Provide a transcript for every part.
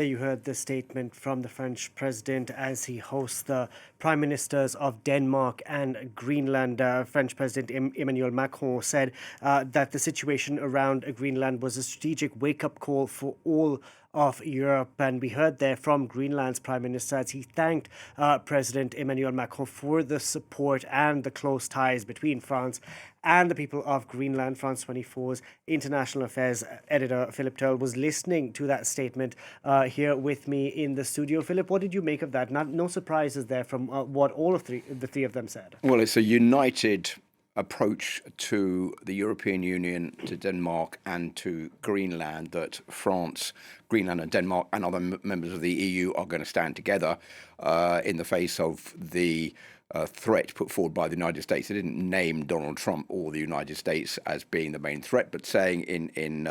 You heard the statement from the French president as he hosts the prime ministers of Denmark and Greenland. French President Emmanuel Macron said that the situation around Greenland was a strategic wake up call for all of Europe. And we heard there from Greenland's prime minister as he thanked President Emmanuel Macron for the support and the close ties between France and the people of Greenland. France 24's international affairs editor Philip Turl was listening to that statement here with me in the studio. Philip, what did you make of that? No surprises there from what all of the three of them said. Well, it's a united approach to the European Union, to Denmark and to Greenland, that France, Greenland and Denmark and other members of the EU are going to stand together in the face of the threat put forward by the United States. They didn't name Donald Trump or the United States as being the main threat, but saying in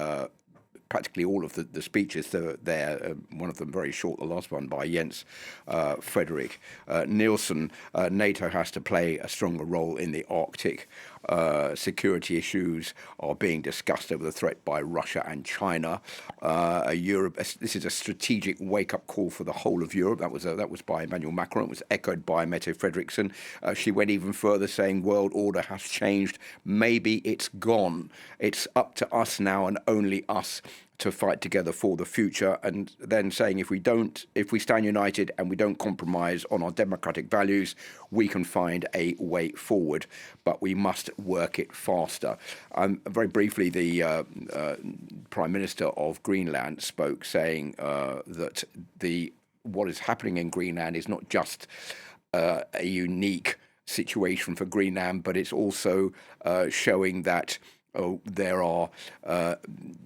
practically all of the speeches there, one of them very short, the last one by Jens-Frederik Nielsen, NATO has to play a stronger role in the Arctic. Security issues are being discussed over the threat by Russia and China. Europe. This is a strategic wake-up call for the whole of Europe. That was by Emmanuel Macron. It was echoed by Mette Frederiksen. She went even further, saying world order has changed. Maybe it's gone. It's up to us now and only us to fight together for the future, and then saying if we stand united and we don't compromise on our democratic values, we can find a way forward, but we must work it faster. Very briefly, the Prime Minister of Greenland spoke, saying that what is happening in Greenland is not just a unique situation for Greenland, but it's also showing that there are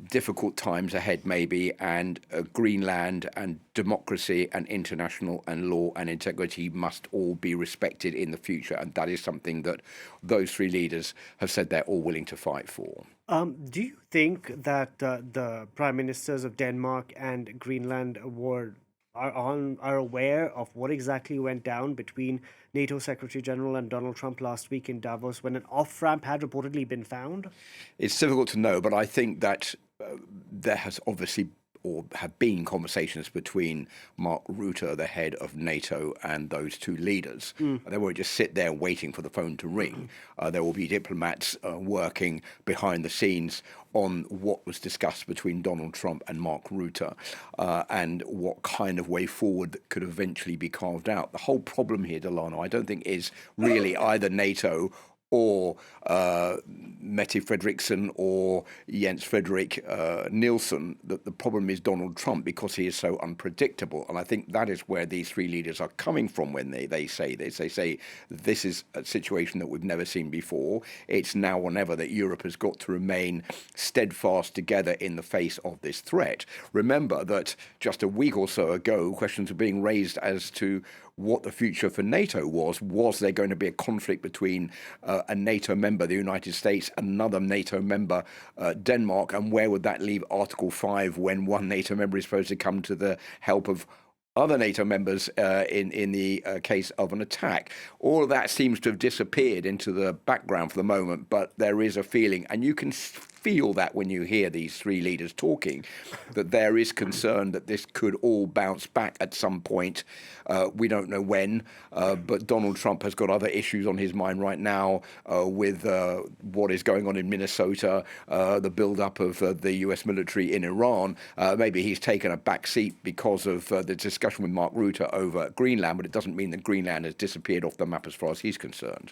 difficult times ahead, maybe, and Greenland and democracy and international and law and integrity must all be respected in the future. And that is something that those three leaders have said they're all willing to fight for. Do you think that the prime ministers of Denmark and Greenland are aware of what exactly went down between NATO Secretary General and Donald Trump last week in Davos when an off-ramp had reportedly been found? It's difficult to know, but I think that there has obviously or have been conversations between Mark Rutte, the head of NATO, and those two leaders. They won't just sit there waiting for the phone to ring. There will be diplomats working behind the scenes on what was discussed between Donald Trump and Mark Rutte and what kind of way forward that could eventually be carved out. The whole problem here, Delano, I don't think is really either NATO or Mette Frederiksen or Jens-Frederik Nielsen. That the problem is Donald Trump, because he is so unpredictable. And I think that is where these three leaders are coming from when they say this. They say this is a situation that we've never seen before. It's now or never that Europe has got to remain steadfast together in the face of this threat. Remember that just a week or so ago, questions were being raised as to what the future for NATO was. Was there going to be a conflict between a NATO member, the United States, and another NATO member, Denmark, and where would that leave Article 5 when one NATO member is supposed to come to the help of other NATO members in the case of an attack? All of that seems to have disappeared into the background for the moment, but there is a feeling, and you can feel that when you hear these three leaders talking, that there is concern that this could all bounce back at some point. We don't know when, but Donald Trump has got other issues on his mind right now with what is going on in Minnesota, the build-up of the US military in Iran. Maybe he's taken a back seat because of the discussion with Mark Rutte over Greenland, but it doesn't mean that Greenland has disappeared off the map as far as he's concerned.